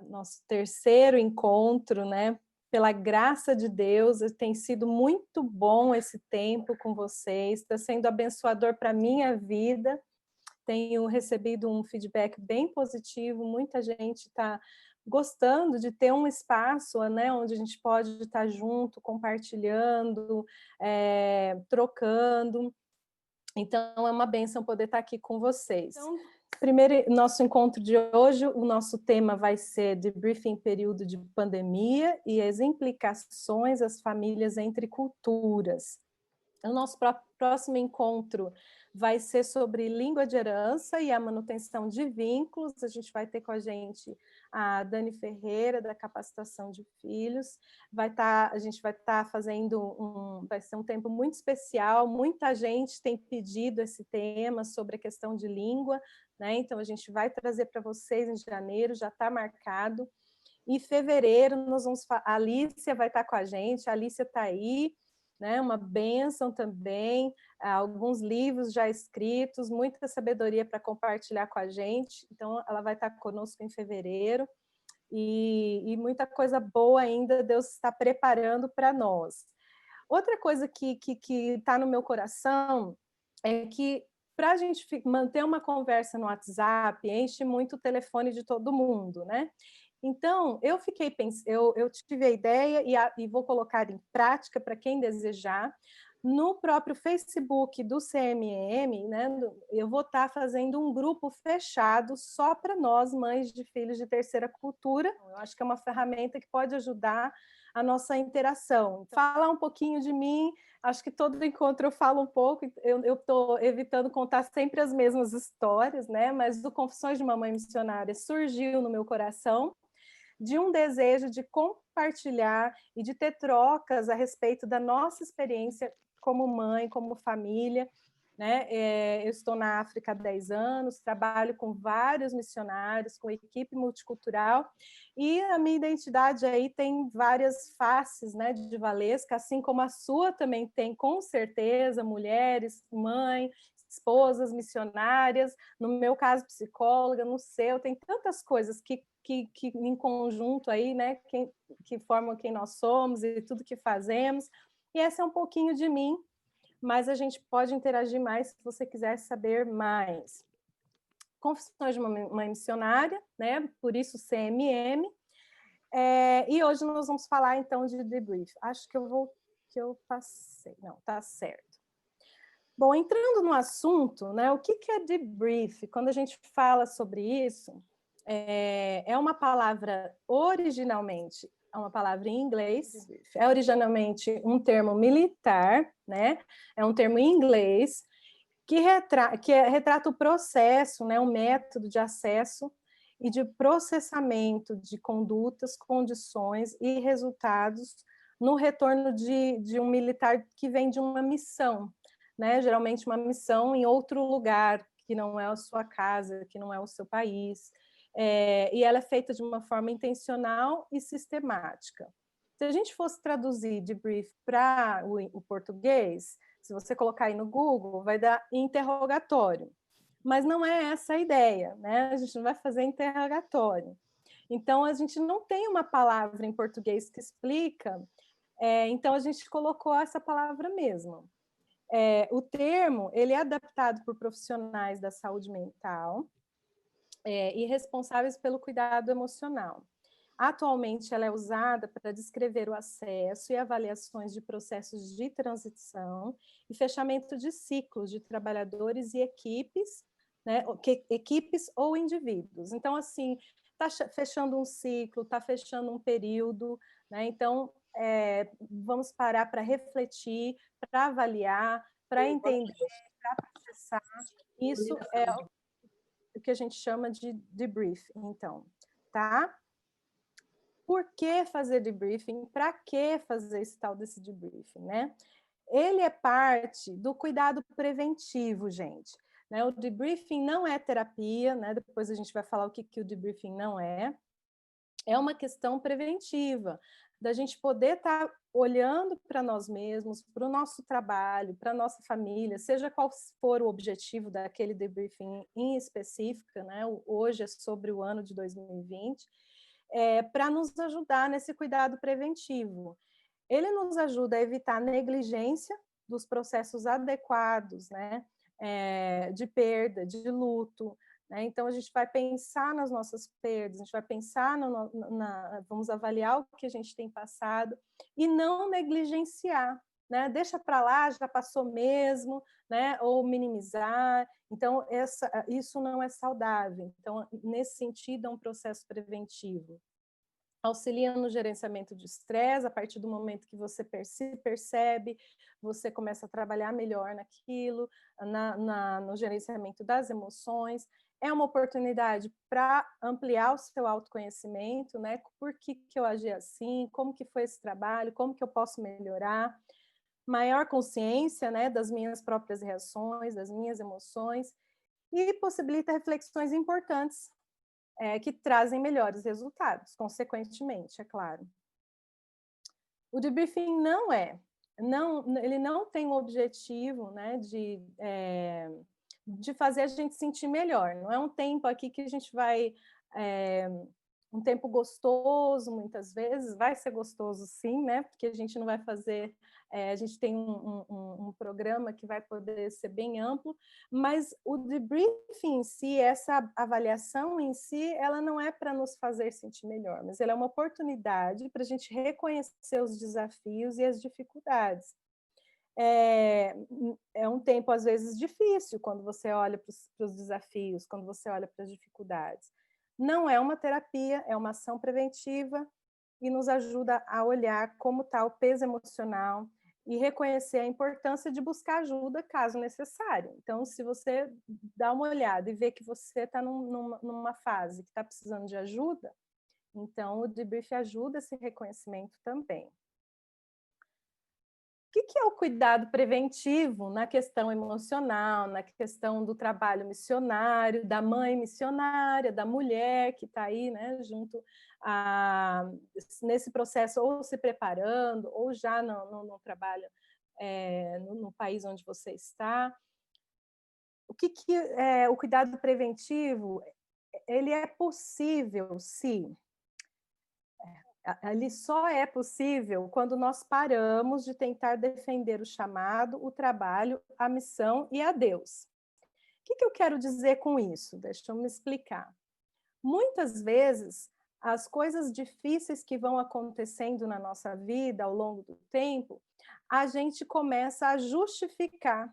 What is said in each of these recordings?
nosso terceiro encontro, né? Pela graça de Deus, tem sido muito bom esse tempo com vocês, está sendo abençoador para a minha vida. Tenho recebido um feedback bem positivo, muita gente está gostando de ter um espaço, né, onde a gente pode estar junto, compartilhando, trocando. Então, é uma bênção poder estar aqui com vocês. Então, primeiro, nosso encontro de hoje, o nosso tema vai ser debriefing em período de pandemia e as implicações das famílias entre culturas. O nosso próximo encontro vai ser sobre língua de herança e a manutenção de vínculos. A gente vai ter com a gente a Dani Ferreira, da Capacitação de Filhos. A gente vai estar fazendo vai ser um tempo muito especial. Muita gente tem pedido esse tema sobre a questão de língua, né? Então, a gente vai trazer para vocês em janeiro, já está marcado. Em fevereiro, a Alicia vai estar com a gente, a Alicia está aí, né, uma bênção também, alguns livros já escritos, muita sabedoria para compartilhar com a gente, então ela vai estar conosco em fevereiro, e muita coisa boa ainda Deus está preparando para nós. Outra coisa que está no meu coração é que para a gente manter uma conversa no WhatsApp, enche muito o telefone de todo mundo, né? Então, eu tive a ideia e vou colocar em prática para quem desejar. No próprio Facebook do CMM, né, eu vou estar fazendo um grupo fechado só para nós, mães de filhos de terceira cultura. Eu acho que é uma ferramenta que pode ajudar a nossa interação. Falar um pouquinho de mim, acho que todo encontro eu falo um pouco, eu estou evitando contar sempre as mesmas histórias, né? Mas o Confissões de uma Mãe Missionária surgiu no meu coração, de um desejo de compartilhar e de ter trocas a respeito da nossa experiência como mãe, como família, né? Eu estou na África há 10 anos, trabalho com vários missionários, com equipe multicultural, e a minha identidade aí tem várias faces, né, de Valesca, assim como a sua também tem, com certeza, mulheres, mãe, esposas missionárias, no meu caso psicóloga, no seu, tem tantas coisas que em conjunto aí, né, que formam quem nós somos e tudo que fazemos, e essa é um pouquinho de mim, mas a gente pode interagir mais se você quiser saber mais. Confissões de uma Mãe Missionária, né? Por isso CMM. E hoje nós vamos falar então de debrief. Acho que eu passei. Não, tá certo. Bom, entrando no assunto, né? O que é debrief? Quando a gente fala sobre isso, é uma palavra originalmente, é uma palavra em inglês, é originalmente um termo militar, né? É um termo em inglês que retrata o processo, né? O método de acesso e de processamento de condutas, condições e resultados no retorno de um militar que vem de uma missão, né? Geralmente uma missão em outro lugar, que não é a sua casa, que não é o seu país, e ela é feita de uma forma intencional e sistemática. Se a gente fosse traduzir debrief para o português, se você colocar aí no Google, vai dar interrogatório. Mas não é essa a ideia, né? A gente não vai fazer interrogatório. Então, a gente não tem uma palavra em português que explica, então a gente colocou essa palavra mesmo. O termo ele é adaptado por profissionais da saúde mental, e responsáveis pelo cuidado emocional. Atualmente, ela é usada para descrever o acesso e avaliações de processos de transição e fechamento de ciclos de trabalhadores e equipes, né, equipes ou indivíduos. Então, assim, está fechando um ciclo, está fechando um período, né? Então, vamos parar para refletir, para avaliar, para entender, para processar. Isso é o que a gente chama de debrief, então, tá? Por que fazer debriefing? Para que fazer esse tal desse debriefing, né? Ele é parte do cuidado preventivo, gente. Né? O debriefing não é terapia, né? Depois a gente vai falar o que o debriefing não é. É uma questão preventiva, da gente poder estar olhando para nós mesmos, para o nosso trabalho, para a nossa família, seja qual for o objetivo daquele debriefing em específico, né? Hoje é sobre o ano de 2020, para nos ajudar nesse cuidado preventivo. Ele nos ajuda a evitar a negligência dos processos adequados, né, de perda, de luto, né? Então, a gente vai pensar nas nossas perdas, a gente vai pensar, vamos avaliar o que a gente tem passado e não negligenciar, né? Deixa para lá, já passou mesmo, né? Ou minimizar. Então, isso não é saudável. Então, nesse sentido, é um processo preventivo. Auxilia no gerenciamento de estresse, a partir do momento que você se percebe, você começa a trabalhar melhor naquilo, no gerenciamento das emoções. É uma oportunidade para ampliar o seu autoconhecimento, né? Por que eu agi assim? Como que foi esse trabalho? Como que eu posso melhorar? Maior consciência, né, das minhas próprias reações, das minhas emoções, e possibilita reflexões importantes que trazem melhores resultados, consequentemente, é claro. O debriefing ele não tem o objetivo, né, de fazer a gente sentir melhor. Não é um tempo aqui que a gente vai um tempo gostoso, muitas vezes, vai ser gostoso sim, né? Porque a gente não vai fazer, a gente tem um programa que vai poder ser bem amplo, mas o debriefing em si, essa avaliação em si, ela não é para nos fazer sentir melhor, mas ela é uma oportunidade para a gente reconhecer os desafios e as dificuldades. É um tempo, às vezes, difícil quando você olha para os desafios, quando você olha para as dificuldades. Não é uma terapia, é uma ação preventiva e nos ajuda a olhar como está o peso emocional e reconhecer a importância de buscar ajuda caso necessário. Então, se você dá uma olhada e vê que você está numa fase que está precisando de ajuda, então o debrief ajuda esse reconhecimento também. O que é o cuidado preventivo na questão emocional, na questão do trabalho missionário, da mãe missionária, da mulher que está aí, né, junto nesse processo, ou se preparando, ou já no trabalho no país onde você está? O que é o cuidado preventivo? Ele é possível se ele só é possível quando nós paramos de tentar defender o chamado, o trabalho, a missão e a Deus. O que eu quero dizer com isso? Deixa eu me explicar. Muitas vezes, as coisas difíceis que vão acontecendo na nossa vida ao longo do tempo, a gente começa a justificar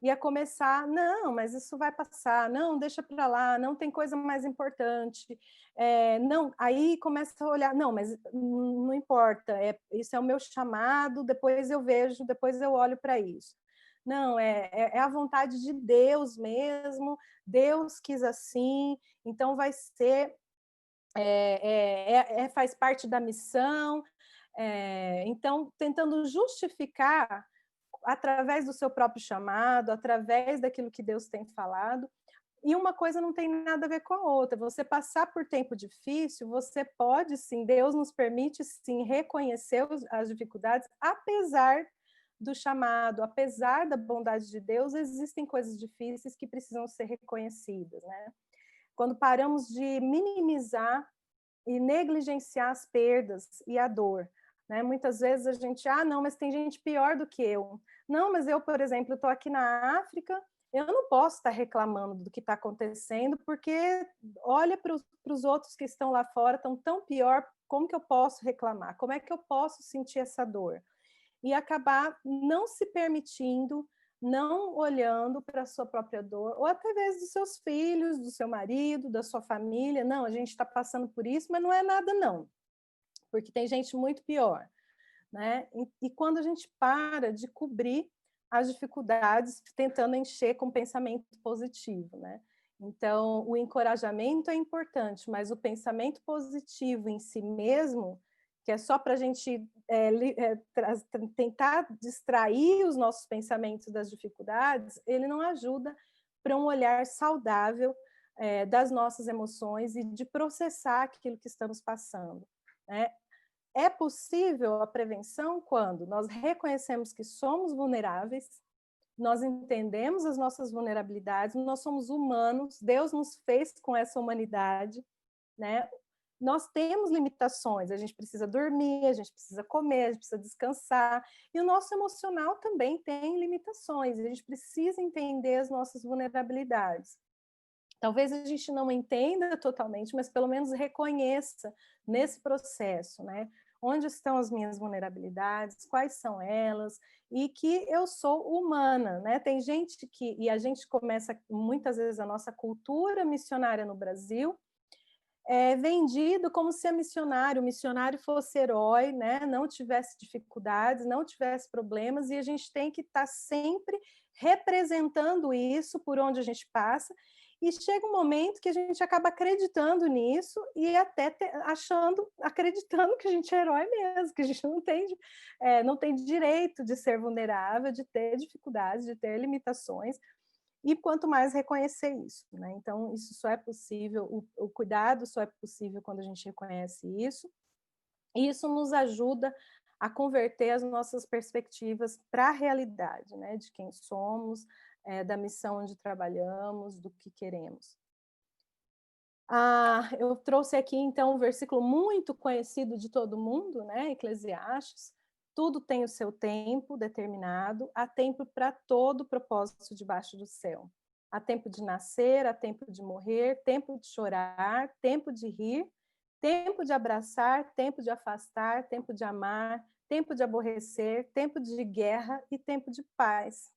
e a começar, não, mas isso vai passar, não, deixa para lá, não tem coisa mais importante, não, aí começa a olhar, não, mas não importa, isso é o meu chamado, depois eu vejo, depois eu olho para isso. Não, é a vontade de Deus mesmo, Deus quis assim, então vai ser, faz parte da missão, então tentando justificar através do seu próprio chamado, através daquilo que Deus tem falado, e uma coisa não tem nada a ver com a outra. Você passar por tempo difícil, você pode sim, Deus nos permite sim reconhecer as dificuldades, apesar do chamado, apesar da bondade de Deus, existem coisas difíceis que precisam ser reconhecidas, né? Quando paramos de minimizar e negligenciar as perdas e a dor, né? Muitas vezes a gente, não, mas tem gente pior do que eu. Não, mas eu, por exemplo, estou aqui na África, eu não posso estar reclamando do que está acontecendo, porque olha para os outros que estão lá fora, estão tão pior, como que eu posso reclamar? Como é que eu posso sentir essa dor? E acabar não se permitindo, não olhando para a sua própria dor, ou até mesmo dos seus filhos, do seu marido, da sua família. Não, a gente está passando por isso, mas não é nada não, porque tem gente muito pior, né? E quando a gente para de cobrir as dificuldades, tentando encher com pensamento positivo, né? Então, o encorajamento é importante, mas o pensamento positivo em si mesmo, que é só para a gente tentar distrair os nossos pensamentos das dificuldades, ele não ajuda para um olhar saudável das nossas emoções e de processar aquilo que estamos passando, né? É possível a prevenção quando nós reconhecemos que somos vulneráveis, nós entendemos as nossas vulnerabilidades, nós somos humanos, Deus nos fez com essa humanidade, né? nós temos limitações, a gente precisa dormir, a gente precisa comer, a gente precisa descansar, e o nosso emocional também tem limitações, a gente precisa entender as nossas vulnerabilidades. Talvez a gente não entenda totalmente, mas pelo menos reconheça nesse processo, né? Onde estão as minhas vulnerabilidades, quais são elas, e que eu sou humana, né? Tem gente que, e a gente começa muitas vezes a nossa cultura missionária no Brasil, é vendido como se o missionário fosse herói, né? Não tivesse dificuldades, não tivesse problemas, e a gente tem que estar sempre representando isso por onde a gente passa, e chega um momento que a gente acaba acreditando nisso e até acreditando que a gente é herói mesmo, que a gente não tem direito de ser vulnerável, de ter dificuldades, de ter limitações, e quanto mais reconhecer isso, né? Então, isso só é possível, o cuidado só é possível quando a gente reconhece isso, e isso nos ajuda a converter as nossas perspectivas para a realidade, né? De quem somos, da missão onde trabalhamos, do que queremos. Eu trouxe aqui, então, um versículo muito conhecido de todo mundo, né? Eclesiastes. Tudo tem o seu tempo determinado, há tempo para todo propósito debaixo do céu. Há tempo de nascer, há tempo de morrer, tempo de chorar, tempo de rir, tempo de abraçar, tempo de afastar, tempo de amar, tempo de aborrecer, tempo de guerra e tempo de paz.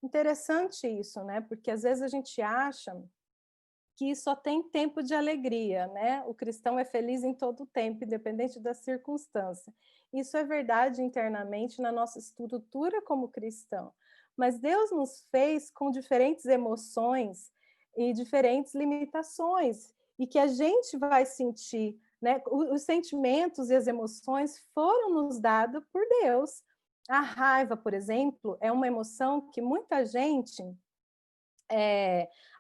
Interessante isso, né? Porque às vezes a gente acha que só tem tempo de alegria, né? O cristão é feliz em todo o tempo, independente da circunstância. Isso é verdade internamente na nossa estrutura como cristão. Mas Deus nos fez com diferentes emoções e diferentes limitações, e que a gente vai sentir, né? Os sentimentos e as emoções foram nos dados por Deus. A raiva, por exemplo, é uma emoção que muita gente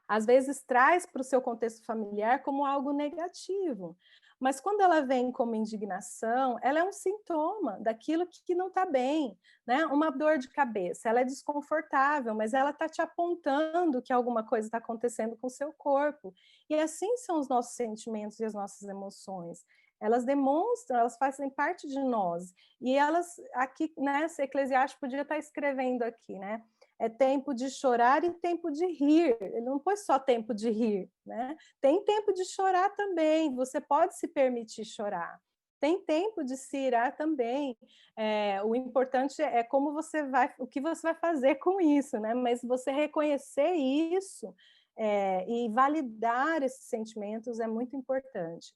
às vezes traz para o seu contexto familiar como algo negativo, mas quando ela vem como indignação, ela é um sintoma daquilo que não está bem, né? Uma dor de cabeça, ela é desconfortável, mas ela está te apontando que alguma coisa está acontecendo com o seu corpo, e assim são os nossos sentimentos e as nossas emoções. Elas demonstram, elas fazem parte de nós, e elas, aqui, né, Eclesiastes podia estar escrevendo aqui, né? É tempo de chorar e tempo de rir. Ele não pôs só tempo de rir, né? Tem tempo de chorar também. Você pode se permitir chorar. Tem tempo de se irar também. O importante é como você vai, o que você vai fazer com isso, né? Mas você reconhecer isso e validar esses sentimentos é muito importante.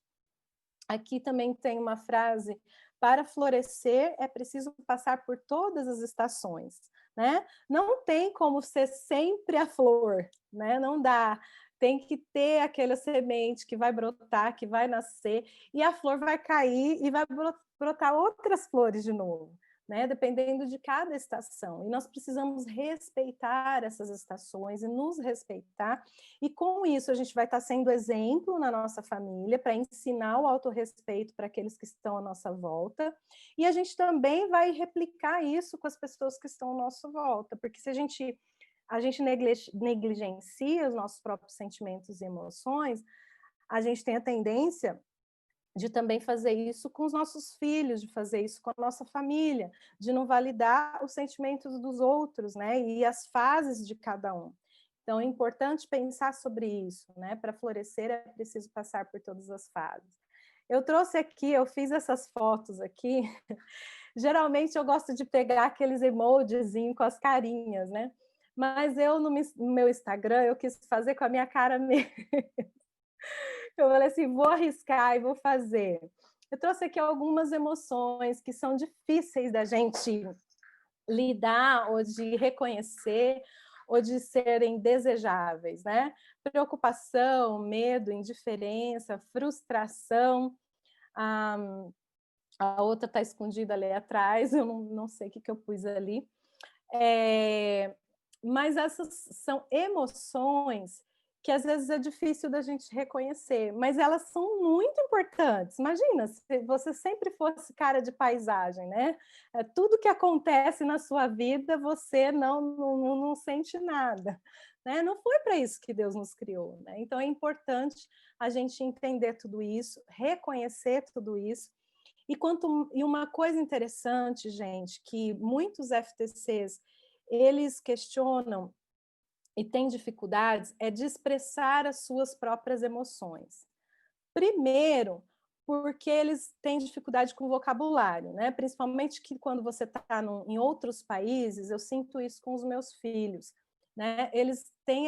Aqui também tem uma frase: para florescer é preciso passar por todas as estações, né? Não tem como ser sempre a flor, né? Não dá. Tem que ter aquela semente que vai brotar, que vai nascer, e a flor vai cair e vai brotar outras flores de novo, né? Dependendo de cada estação. E nós precisamos respeitar essas estações e nos respeitar, e com isso a gente vai estar sendo exemplo na nossa família para ensinar o autorrespeito para aqueles que estão à nossa volta, e a gente também vai replicar isso com as pessoas que estão à nossa volta, porque se a gente negligencia os nossos próprios sentimentos e emoções, a gente tem a tendência de também fazer isso com os nossos filhos, de fazer isso com a nossa família, de não validar os sentimentos dos outros, né? E as fases de cada um. Então, é importante pensar sobre isso, né? Para florescer é preciso passar por todas as fases. Eu trouxe aqui, eu fiz essas fotos aqui. Geralmente eu gosto de pegar aqueles emojizinhos com as carinhas, né? Mas eu, no meu Instagram, eu quis fazer com a minha cara mesmo. Eu falei assim, vou arriscar e vou fazer. Eu trouxe aqui algumas emoções que são difíceis da gente lidar ou de reconhecer ou de serem desejáveis, né? Preocupação, medo, indiferença, frustração. A outra está escondida ali atrás, eu não sei o que eu pus ali. Mas essas são emoções que às vezes é difícil da gente reconhecer, mas elas são muito importantes. Imagina se você sempre fosse cara de paisagem, né? Tudo que acontece na sua vida, você não sente nada. Né? Não foi para isso que Deus nos criou. Né? Então é importante a gente entender tudo isso, reconhecer tudo isso. E uma coisa interessante, gente, que muitos FTCs, eles questionam e têm dificuldades é de expressar as suas próprias emoções. Primeiro, porque eles têm dificuldade com vocabulário, né? Principalmente que quando você está em outros países, eu sinto isso com os meus filhos. Né? Eles têm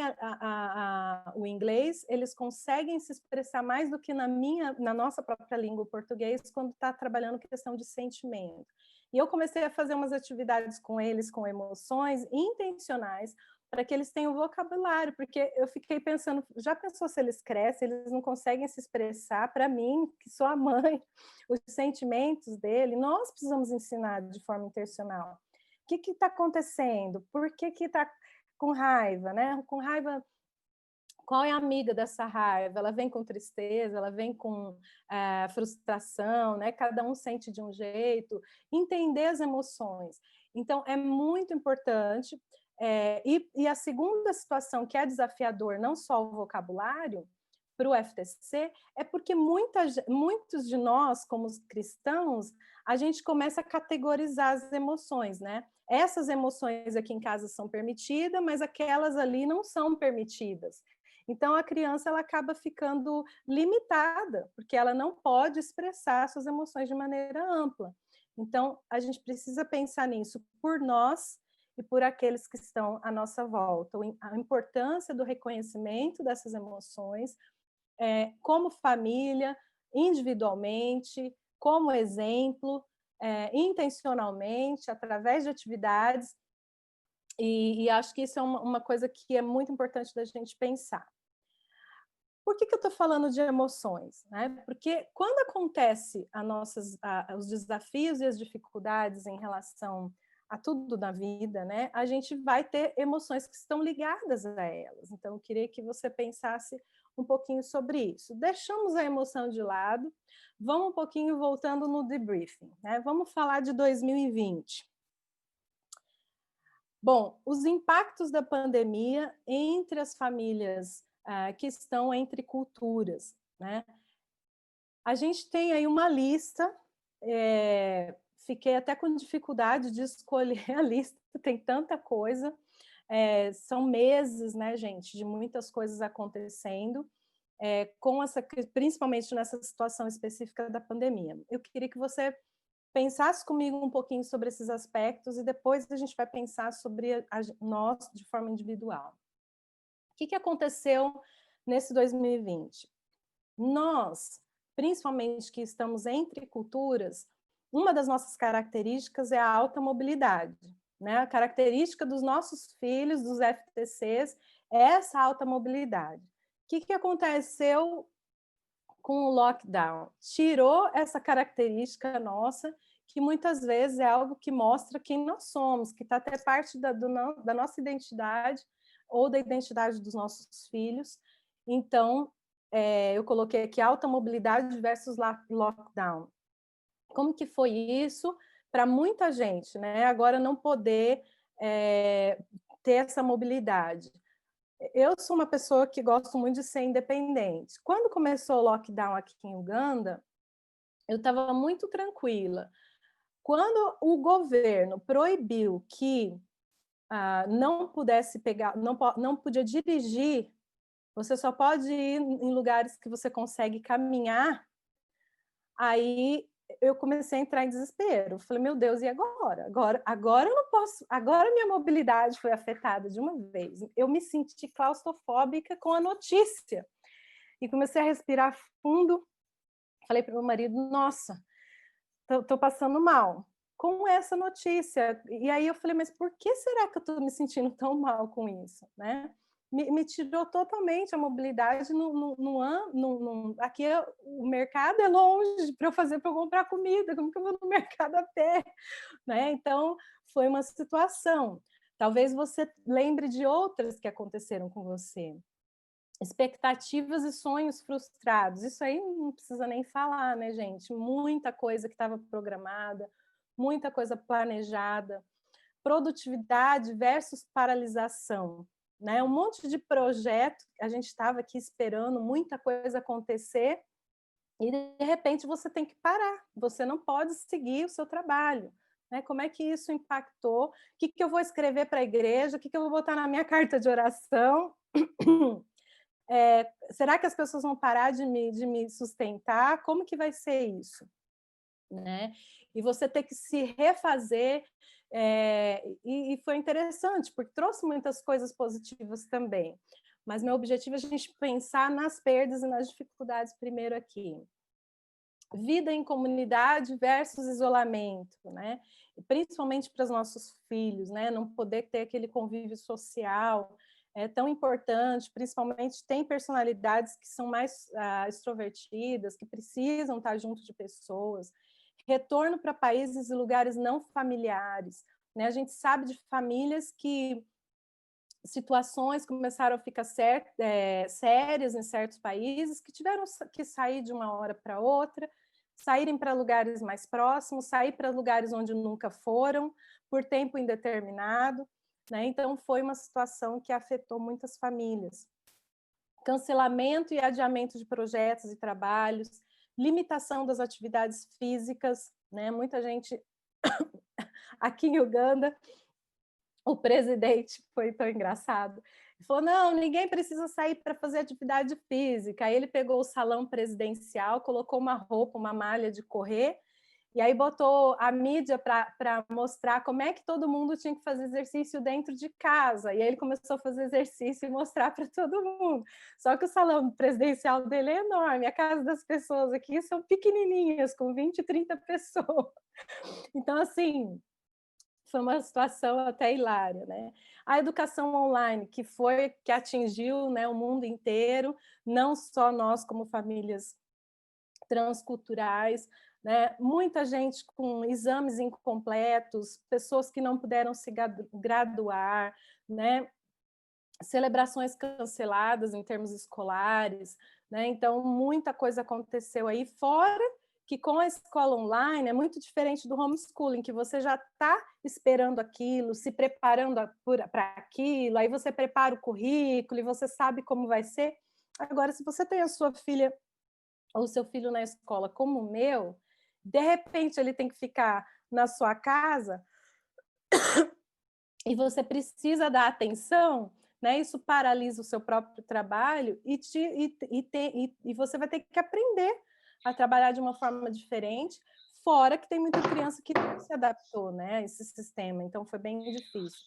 o inglês, eles conseguem se expressar mais do que na nossa própria língua, o português, quando está trabalhando questão de sentimento. E eu comecei a fazer umas atividades com eles, com emoções intencionais, para que eles tenham vocabulário, porque eu fiquei pensando, já pensou se eles crescem, eles não conseguem se expressar? Para mim, que sou a mãe, os sentimentos dele, nós precisamos ensinar de forma intencional. O que está acontecendo? Por que está com raiva, né? Com raiva, qual é a amiga dessa raiva? Ela vem com tristeza, ela vem com frustração, né? Cada um sente de um jeito. Entender as emoções. Então, é muito importante. E a segunda situação que é desafiador, não só o vocabulário, para o FTC, é porque muitos de nós, como cristãos, a gente começa a categorizar as emoções, né? Essas emoções aqui em casa são permitidas, mas aquelas ali não são permitidas. Então, a criança ela acaba ficando limitada, porque ela não pode expressar suas emoções de maneira ampla. Então, a gente precisa pensar nisso por nós e por aqueles que estão à nossa volta. A importância do reconhecimento dessas emoções, como família, individualmente, como exemplo, intencionalmente, através de atividades, e acho que isso é uma coisa que é muito importante da gente pensar. Por que eu estou falando de emoções? Né? Porque quando acontece os desafios e as dificuldades em relação a tudo na vida, né, a gente vai ter emoções que estão ligadas a elas. Então, eu queria que você pensasse um pouquinho sobre isso. Deixamos a emoção de lado, vamos um pouquinho voltando no debriefing. Né? Vamos falar de 2020. Bom, os impactos da pandemia entre as famílias que estão entre culturas. Né? A gente tem aí uma lista, fiquei até com dificuldade de escolher a lista, tem tanta coisa, são meses, né, gente, de muitas coisas acontecendo, principalmente nessa situação específica da pandemia. Eu queria que você pensasse comigo um pouquinho sobre esses aspectos e depois a gente vai pensar sobre nós de forma individual. O que aconteceu nesse 2020? Nós, principalmente que estamos entre culturas, uma das nossas características é a alta mobilidade. Né? A característica dos nossos filhos, dos FTCs, é essa alta mobilidade. O que aconteceu com o lockdown? Tirou essa característica nossa, que muitas vezes é algo que mostra quem nós somos, que está até parte da nossa identidade ou da identidade dos nossos filhos. Então, eu coloquei aqui alta mobilidade versus lockdown. Como que foi isso para muita gente, né? Agora não poder ter essa mobilidade. Eu sou uma pessoa que gosto muito de ser independente. Quando começou o lockdown aqui em Uganda, eu estava muito tranquila. Quando o governo proibiu que não pudesse pegar, não podia dirigir, você só pode ir em lugares que você consegue caminhar, aí eu comecei a entrar em desespero. Falei, meu Deus, e agora? Agora eu não posso, agora minha mobilidade foi afetada de uma vez. Eu me senti claustrofóbica com a notícia. E comecei a respirar fundo. Falei para o meu marido, nossa, estou passando mal com essa notícia. E aí eu falei, mas por que será que eu estou me sentindo tão mal com isso? Né? Me tirou totalmente a mobilidade. Aqui o mercado é longe para eu comprar comida, como que eu vou no mercado a pé? Né? Então, foi uma situação. Talvez você lembre de outras que aconteceram com você. expectativas e sonhos frustrados. Isso aí não precisa nem falar, né, gente? Muita coisa que estava programada, muita coisa planejada. Produtividade versus paralisação, né? Um monte de projeto, a gente estava aqui esperando muita coisa acontecer e de repente você tem que parar, você não pode seguir o seu trabalho, né? Como é que isso impactou? O que que eu vou escrever para a igreja? O que que eu vou botar na minha carta de oração? Será que as pessoas vão parar de me sustentar? Como que vai ser isso? Né? E você ter que se refazer, e foi interessante, porque trouxe muitas coisas positivas também. Mas meu objetivo é a gente pensar nas perdas e nas dificuldades primeiro aqui. Vida em comunidade versus isolamento, né? Principalmente para os nossos filhos, né? Não poder ter aquele convívio social é tão importante, principalmente tem personalidades que são mais extrovertidas, que precisam estar junto de pessoas. Retorno para países e lugares não familiares, né? A gente sabe de famílias que situações começaram a ficar sérias em certos países, que tiveram que sair de uma hora para outra, saírem para lugares mais próximos, sair para lugares onde nunca foram, por tempo indeterminado, né? Então, foi uma situação que afetou muitas famílias. Cancelamento e adiamento de projetos e trabalhos, limitação das atividades físicas, né? Muita gente aqui em Uganda, o presidente foi tão engraçado. Ele falou: não, ninguém precisa sair para fazer atividade física. Aí ele pegou o salão presidencial, colocou uma roupa, uma malha de correr, e aí botou a mídia para mostrar como é que todo mundo tinha que fazer exercício dentro de casa. E aí ele começou a fazer exercício e mostrar para todo mundo. Só que o salão presidencial dele é enorme, a casa das pessoas aqui são pequenininhas, com 20, 30 pessoas. Então, assim, foi uma situação até hilária, né? A educação online, que atingiu, né, o mundo inteiro, não só nós como famílias transculturais, né? Muita gente com exames incompletos, pessoas que não puderam se graduar, né? Celebrações canceladas em termos escolares, né? Então, muita coisa aconteceu aí, fora que com a escola online é muito diferente do homeschooling, que você já está esperando aquilo, se preparando para aquilo, aí você prepara o currículo e você sabe como vai ser. Agora, se você tem a sua filha ou seu filho na escola como o meu, de repente ele tem que ficar na sua casa e você precisa dar atenção, né? Isso paralisa o seu próprio trabalho e você vai ter que aprender a trabalhar de uma forma diferente, fora que tem muita criança que não se adaptou, né, a esse sistema, então foi bem difícil.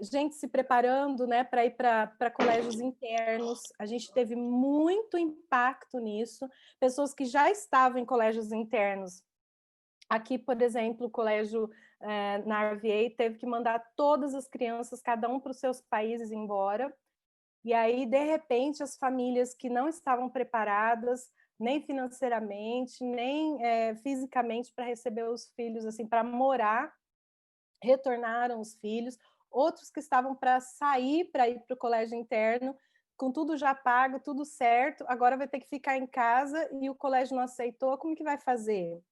Gente se preparando, né, para ir para colégios internos, a gente teve muito impacto nisso, pessoas que já estavam em colégios internos. Aqui, por exemplo, o colégio na RVA teve que mandar todas as crianças, cada um para os seus países, embora. E aí, de repente, as famílias que não estavam preparadas, nem financeiramente, nem fisicamente, para receber os filhos, assim, para morar, retornaram os filhos. Outros que estavam para sair, para ir para o colégio interno, com tudo já pago, tudo certo, agora vai ter que ficar em casa e o colégio não aceitou, como que vai fazer?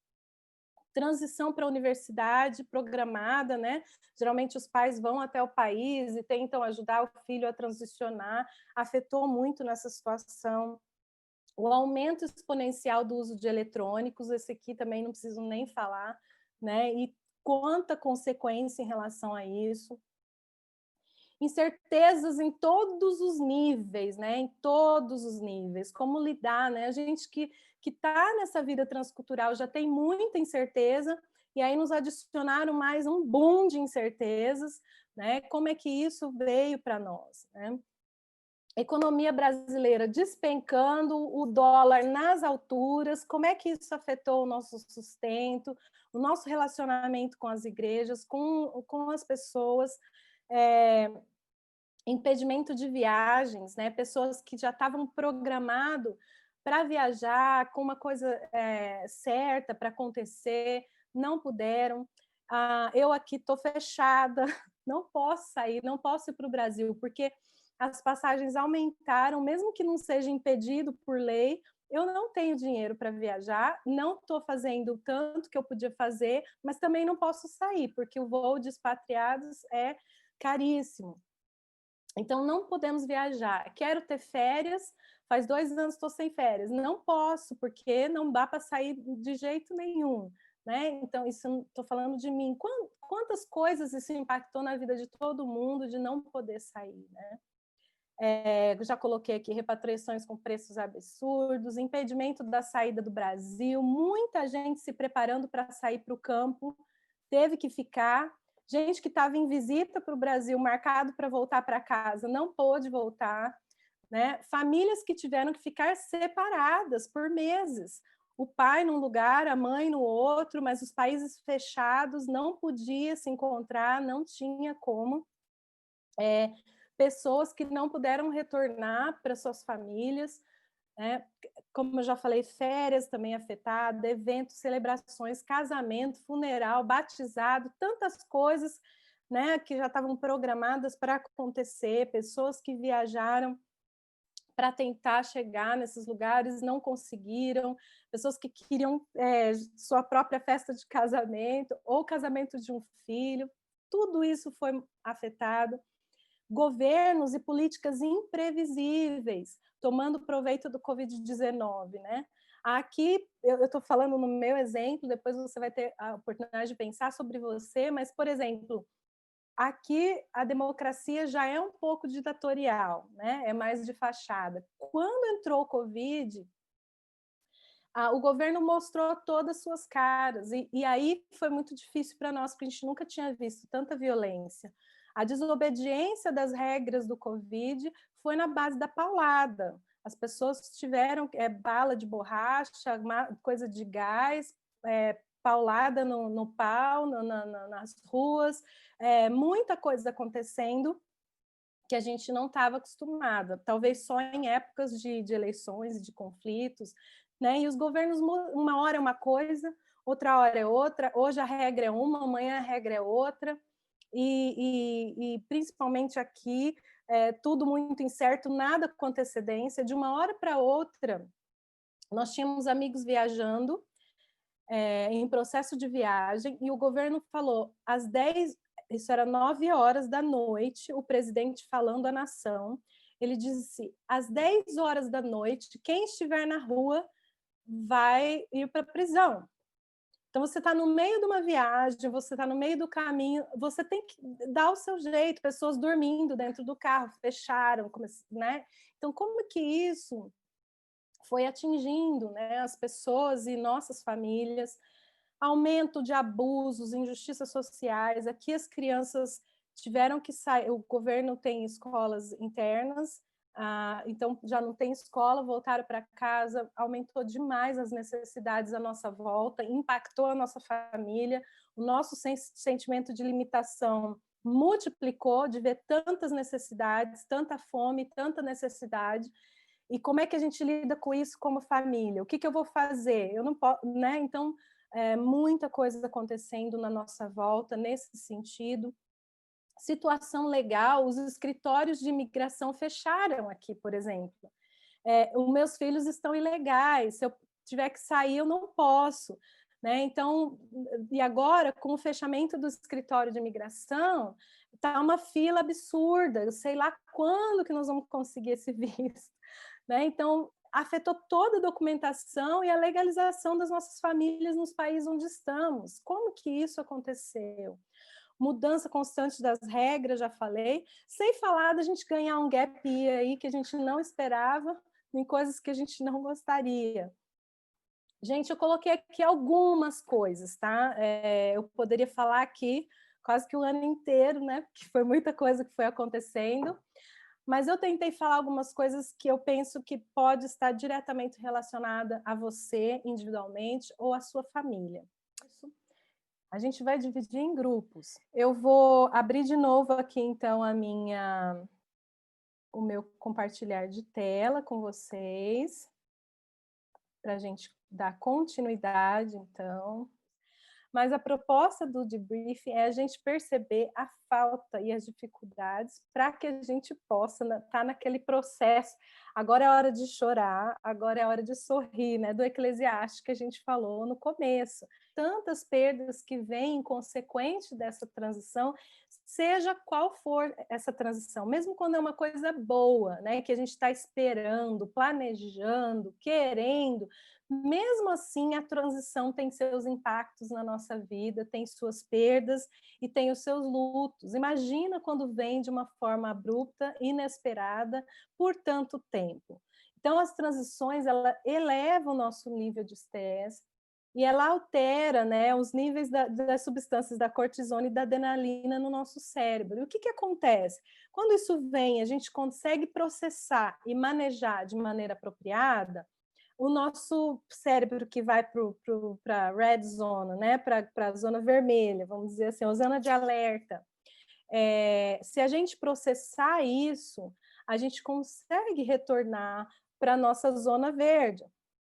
Transição para a universidade programada, né? Geralmente os pais vão até o país e tentam ajudar o filho a transicionar, afetou muito nessa situação. O aumento exponencial do uso de eletrônicos, esse aqui também não preciso nem falar, né? E quanta consequência em relação a isso. Incertezas em todos os níveis, né? Em todos os níveis. Como lidar, né? A gente que está nessa vida transcultural já tem muita incerteza, e aí nos adicionaram mais um boom de incertezas, né? Como é que isso veio para nós, né? Economia brasileira despencando, o dólar nas alturas, como é que isso afetou o nosso sustento, o nosso relacionamento com as igrejas, com as pessoas, impedimento de viagens, né? Pessoas que já estavam programadas para viajar, com uma coisa certa para acontecer, não puderam. Eu aqui estou fechada, não posso sair, não posso ir para o Brasil, porque as passagens aumentaram, mesmo que não seja impedido por lei, eu não tenho dinheiro para viajar, não estou fazendo o tanto que eu podia fazer, mas também não posso sair, porque o voo de expatriados é caríssimo. Então, não podemos viajar. Quero ter férias, faz 2 anos estou sem férias. Não posso, porque não dá para sair de jeito nenhum. Né? Então, isso estou falando de mim. Quantas coisas isso impactou na vida de todo mundo de não poder sair, né? Já coloquei aqui repatriações com preços absurdos, impedimento da saída do Brasil, muita gente se preparando para sair para o campo, teve que ficar, gente que estava em visita para o Brasil, marcado para voltar para casa, não pôde voltar, né? Famílias que tiveram que ficar separadas por meses, o pai num lugar, a mãe no outro, mas os países fechados, não podia se encontrar, não tinha como. Pessoas que não puderam retornar para suas famílias, né? Como eu já falei, férias também afetadas, eventos, celebrações, casamento, funeral, batizado, tantas coisas, né, que já estavam programadas para acontecer, pessoas que viajaram para tentar chegar nesses lugares, não conseguiram, pessoas que queriam sua própria festa de casamento ou casamento de um filho, tudo isso foi afetado. Governos e políticas imprevisíveis, tomando proveito do Covid-19, né? Aqui, eu estou falando no meu exemplo, depois você vai ter a oportunidade de pensar sobre você, mas, por exemplo, aqui a democracia já é um pouco ditatorial, né? É mais de fachada. Quando entrou o Covid, o governo mostrou todas as suas caras, e aí foi muito difícil para nós, porque a gente nunca tinha visto tanta violência. A desobediência das regras do Covid foi na base da paulada. As pessoas tiveram bala de borracha, coisa de gás, paulada no pau, nas ruas, muita coisa acontecendo que a gente não estava acostumada, talvez só em épocas de eleições e de conflitos, né? E os governos, uma hora é uma coisa, outra hora é outra, hoje a regra é uma, amanhã a regra é outra, e principalmente aqui, tudo muito incerto, nada com antecedência, de uma hora para outra, nós tínhamos amigos viajando, em processo de viagem, e o governo falou, às 10, isso era 9 horas da noite, o presidente falando à nação, ele disse, às 10 horas da noite, quem estiver na rua vai ir para a prisão. Então, você está no meio de uma viagem, você está no meio do caminho, você tem que dar o seu jeito, pessoas dormindo dentro do carro, fecharam, né? Então, como que isso foi atingindo, né, as pessoas e nossas famílias, aumento de abusos, injustiças sociais, aqui as crianças tiveram que sair, o governo tem escolas internas, então já não tem escola, voltaram para casa, aumentou demais as necessidades à nossa volta, impactou a nossa família, o nosso sentimento de limitação multiplicou de ver tantas necessidades, tanta fome, tanta necessidade, e como é que a gente lida com isso como família? O que eu vou fazer? Eu não posso, né? Então, muita coisa acontecendo na nossa volta nesse sentido. Situação legal, os escritórios de imigração fecharam aqui, por exemplo. Os meus filhos estão ilegais, se eu tiver que sair, eu não posso. Né? Então, e agora, com o fechamento do escritório de imigração, está uma fila absurda, eu sei lá quando que nós vamos conseguir esse visto. Né? Então, afetou toda a documentação e a legalização das nossas famílias nos países onde estamos. Como que isso aconteceu? Mudança constante das regras, já falei, sem falar da gente ganhar um gap year aí que a gente não esperava, em coisas que a gente não gostaria. Gente, eu coloquei aqui algumas coisas, tá? Eu poderia falar aqui quase que o ano inteiro, né? Porque foi muita coisa que foi acontecendo, mas eu tentei falar algumas coisas que eu penso que pode estar diretamente relacionada a você individualmente ou à sua família. A gente vai dividir em grupos. Eu vou abrir de novo aqui, então, o meu compartilhar de tela com vocês, para a gente dar continuidade, então. mas a proposta do debriefing é a gente perceber a falta e as dificuldades para que a gente possa estar naquele processo. Agora é hora de chorar, agora é hora de sorrir, né? Do Eclesiastes que a gente falou no começo. Tantas perdas que vêm consequente dessa transição, seja qual for essa transição, mesmo quando é uma coisa boa, né? Que a gente está esperando, planejando, querendo, mesmo assim, a transição tem seus impactos na nossa vida, tem suas perdas e tem os seus lutos. Imagina quando vem de uma forma abrupta, inesperada, por tanto tempo. Então, as transições, ela eleva o nosso nível de estresse e ela altera, né, os níveis das substâncias da cortisona e da adrenalina no nosso cérebro. E o que acontece? Quando isso vem, a gente consegue processar e manejar de maneira apropriada, o nosso cérebro que vai para a red zone, né, para a zona vermelha, vamos dizer assim, a zona de alerta. Se a gente processar isso, a gente consegue retornar para a nossa zona verde.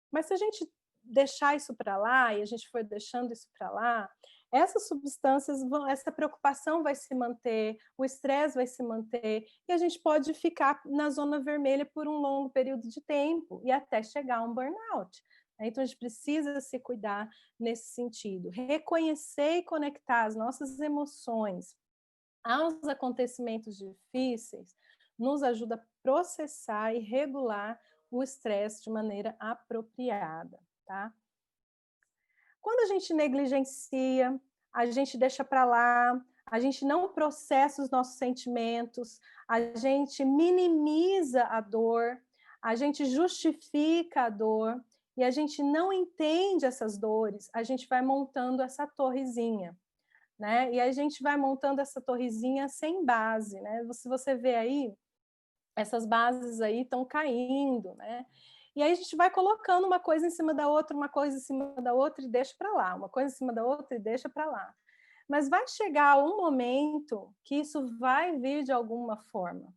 Mas se a gente deixar isso para lá, e a gente for deixando isso para lá, essas substâncias, essa preocupação vai se manter, o estresse vai se manter, e a gente pode ficar na zona vermelha por um longo período de tempo, e até chegar a um burnout. Então, a gente precisa se cuidar nesse sentido. Reconhecer e conectar as nossas emoções aos acontecimentos difíceis nos ajuda a processar e regular o estresse de maneira apropriada, tá? Quando a gente negligencia, a gente deixa para lá, a gente não processa os nossos sentimentos, a gente minimiza a dor, a gente justifica a dor e a gente não entende essas dores, a gente vai montando essa torrezinha, né? E a gente vai montando essa torrezinha sem base, né? Se você vê aí, essas bases aí estão caindo, né? E aí a gente vai colocando uma coisa em cima da outra, uma coisa em cima da outra e deixa para lá, uma coisa em cima da outra e deixa para lá. Mas vai chegar um momento que isso vai vir de alguma forma,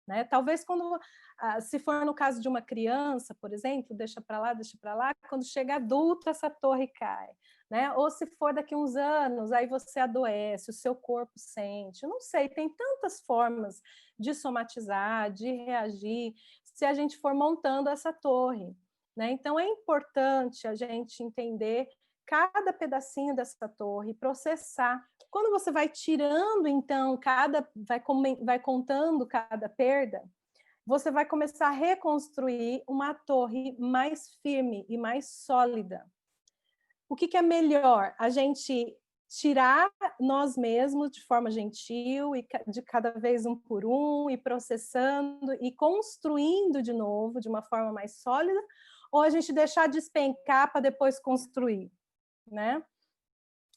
né? Talvez quando, se for no caso de uma criança, por exemplo, deixa para lá, quando chega adulto essa torre cai, né? Ou se for daqui a uns anos, aí você adoece, o seu corpo sente, eu não sei, tem tantas formas de somatizar, de reagir, se a gente for montando essa torre, né? Então é importante a gente entender cada pedacinho dessa torre, processar. Quando você vai tirando, então, vai contando cada perda, você vai começar a reconstruir uma torre mais firme e mais sólida. O que é melhor? A gente tirar nós mesmos de forma gentil e de cada vez um por um, e processando e construindo de novo de uma forma mais sólida, ou a gente deixar despencar para depois construir, né?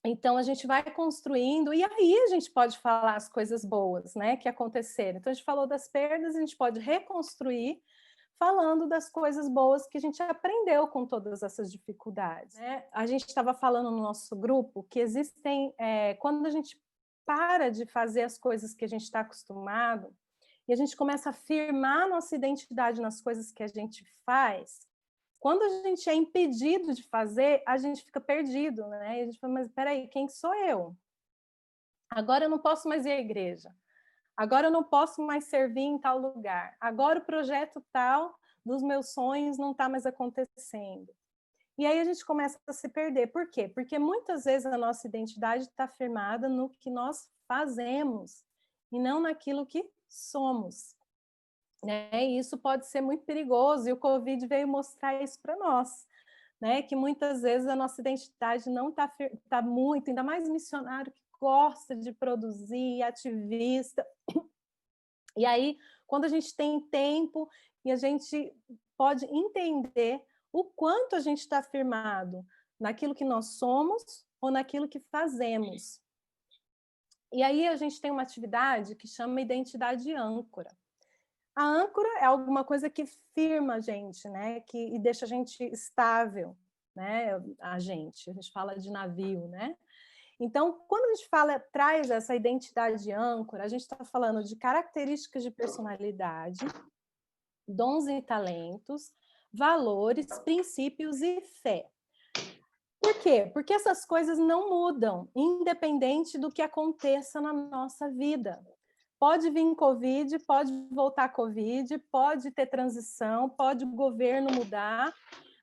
Então, a gente vai construindo, e aí a gente pode falar as coisas boas, né, que aconteceram. Então, a gente falou das perdas, a gente pode reconstruir falando das coisas boas que a gente aprendeu com todas essas dificuldades, né? A gente estava falando no nosso grupo que existem, quando a gente para de fazer as coisas que a gente está acostumado, e a gente começa a firmar nossa identidade nas coisas que a gente faz, quando a gente é impedido de fazer, a gente fica perdido, né? E a gente fala, mas peraí, quem sou eu? Agora eu não posso mais ir à igreja. Agora eu não posso mais servir em tal lugar. Agora o projeto tal dos meus sonhos não está mais acontecendo. E aí a gente começa a se perder. Por quê? Porque muitas vezes a nossa identidade está firmada no que nós fazemos e não naquilo que somos. Né? E isso pode ser muito perigoso, e o Covid veio mostrar isso para nós, né? Que muitas vezes a nossa identidade não está muito, ainda mais missionário que gosta de produzir, ativista. E aí, quando a gente tem tempo e a gente pode entender o quanto a gente está firmado naquilo que nós somos ou naquilo que fazemos. E aí a gente tem uma atividade que chama identidade âncora. A âncora é alguma coisa que firma a gente, né? E deixa a gente estável, né? A gente fala de navio, né? Então, quando a gente traz essa identidade âncora, a gente está falando de características de personalidade, dons e talentos, valores, princípios e fé. Por quê? Porque essas coisas não mudam, independente do que aconteça na nossa vida. Pode vir Covid, pode voltar Covid, pode ter transição, pode o governo mudar,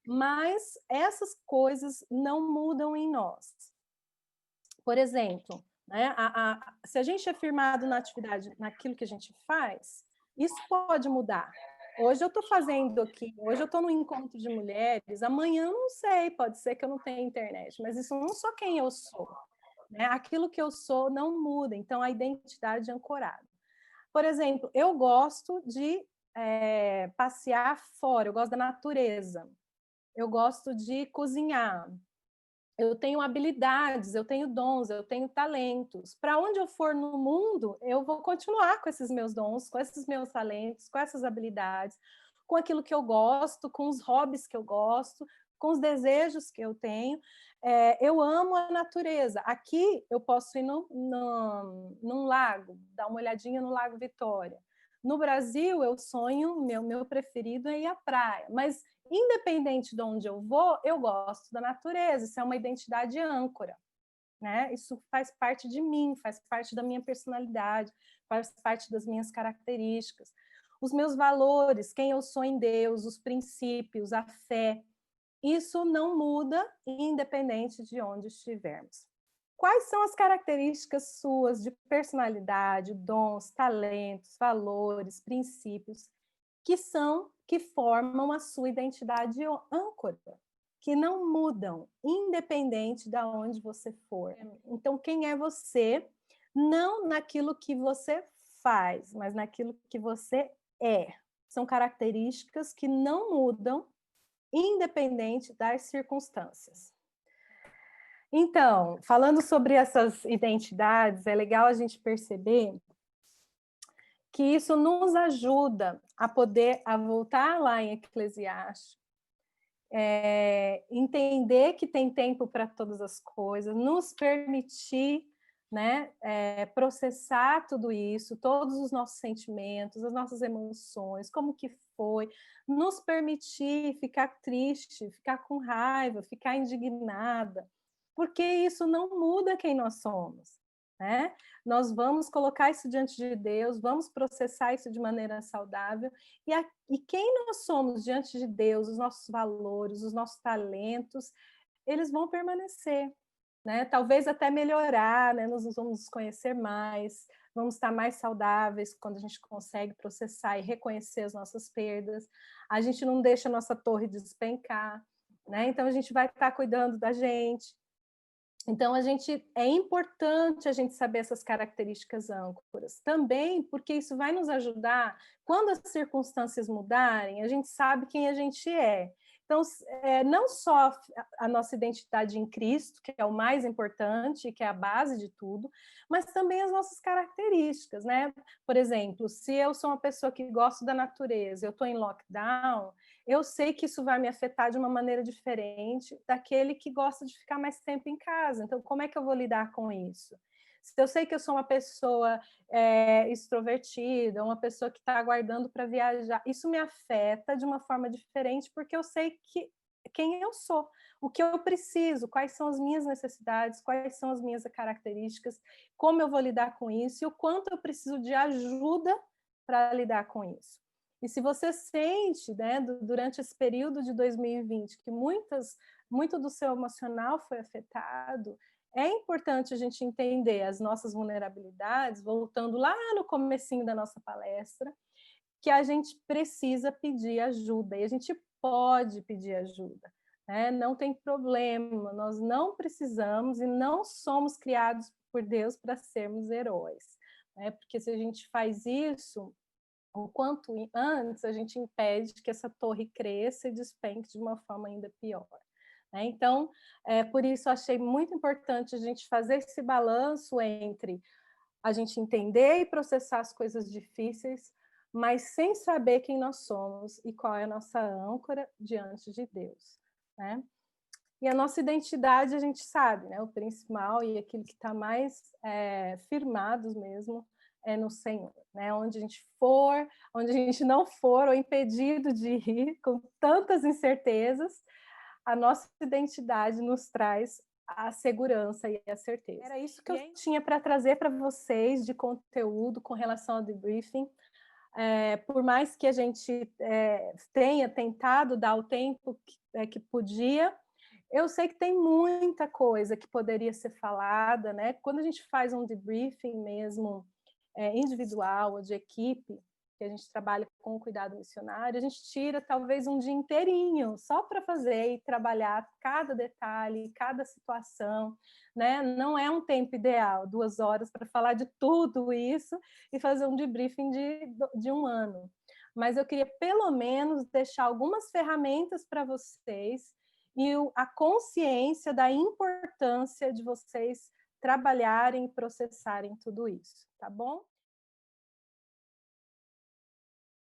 mas essas coisas não mudam em nós. Por exemplo, né, se a gente é firmado na atividade, naquilo que a gente faz, isso pode mudar. Hoje eu estou fazendo aqui, hoje eu estou no encontro de mulheres, amanhã eu não sei, pode ser que eu não tenha internet, mas isso não sou quem eu sou. Né? Aquilo que eu sou não muda, então a identidade é ancorada. Por exemplo, eu gosto de passear fora, eu gosto da natureza, eu gosto de cozinhar, eu tenho habilidades, eu tenho dons, eu tenho talentos. Para onde eu for no mundo, eu vou continuar com esses meus dons, com esses meus talentos, com essas habilidades, com aquilo que eu gosto, com os hobbies que eu gosto, com os desejos que eu tenho. Eu amo a natureza. Aqui eu posso ir num lago, dar uma olhadinha no Lago Vitória. No Brasil, eu sonho, meu preferido é ir à praia, mas independente de onde eu vou, eu gosto da natureza, isso é uma identidade âncora, né? Isso faz parte de mim, faz parte da minha personalidade, faz parte das minhas características. Os meus valores, quem eu sou em Deus, os princípios, a fé, isso não muda independente de onde estivermos. Quais são as características suas de personalidade, dons, talentos, valores, princípios que formam a sua identidade âncora, que não mudam, independente de onde você for. Então, quem é você, não naquilo que você faz, mas naquilo que você é. São características que não mudam, independente das circunstâncias. Então, falando sobre essas identidades, é legal a gente perceber que isso nos ajuda a poder voltar lá em Eclesiastes, entender que tem tempo para todas as coisas, nos permitir, né, processar tudo isso, todos os nossos sentimentos, as nossas emoções, como que foi, nos permitir ficar triste, ficar com raiva, ficar indignada, porque isso não muda quem nós somos. Né? Nós vamos colocar isso diante de Deus, vamos processar isso de maneira saudável, e quem nós somos diante de Deus, os nossos valores, os nossos talentos, eles vão permanecer, né? Talvez até melhorar, né? Nós vamos nos conhecer mais, vamos estar mais saudáveis quando a gente consegue processar e reconhecer as nossas perdas, a gente não deixa a nossa torre despencar, né? Então a gente vai estar cuidando da gente. Então, é importante a gente saber essas características âncoras, também porque isso vai nos ajudar, quando as circunstâncias mudarem, a gente sabe quem a gente é. Então, não só a nossa identidade em Cristo, que é o mais importante, que é a base de tudo, mas também as nossas características, né? Por exemplo, se eu sou uma pessoa que gosta da natureza, eu estou em lockdown, eu sei que isso vai me afetar de uma maneira diferente daquele que gosta de ficar mais tempo em casa. Então, como é que eu vou lidar com isso? Se eu sei que eu sou uma pessoa extrovertida, uma pessoa que está aguardando para viajar, isso me afeta de uma forma diferente, porque eu sei quem eu sou, o que eu preciso, quais são as minhas necessidades, quais são as minhas características, como eu vou lidar com isso e o quanto eu preciso de ajuda para lidar com isso. E se você sente, né, durante esse período de 2020, que muito do seu emocional foi afetado, é importante a gente entender as nossas vulnerabilidades, voltando lá no comecinho da nossa palestra, que a gente precisa pedir ajuda, e a gente pode pedir ajuda, né? Não tem problema, nós não precisamos e não somos criados por Deus para sermos heróis, né? Porque se a gente faz isso, o quanto antes, a gente impede que essa torre cresça e despenque de uma forma ainda pior. Né? Então, por isso achei muito importante a gente fazer esse balanço entre a gente entender e processar as coisas difíceis, mas sem saber quem nós somos e qual é a nossa âncora diante de Deus. Né? E a nossa identidade, a gente sabe, né? O principal e aquilo que está mais firmados mesmo, é no Senhor, né? Onde a gente for, onde a gente não for, ou impedido de ir, com tantas incertezas, a nossa identidade nos traz a segurança e a certeza. Era isso que eu tinha para trazer para vocês de conteúdo com relação ao debriefing. Por mais que a gente tenha tentado dar o tempo que podia, eu sei que tem muita coisa que poderia ser falada, né? Quando a gente faz um debriefing mesmo individual ou de equipe, que a gente trabalha com o cuidado missionário, a gente tira talvez um dia inteirinho só para fazer e trabalhar cada detalhe, cada situação, né? Não é um tempo ideal, 2 horas para falar de tudo isso e fazer um debriefing de um ano. Mas eu queria pelo menos deixar algumas ferramentas para vocês e a consciência da importância de vocês trabalharem e processarem tudo isso, tá bom?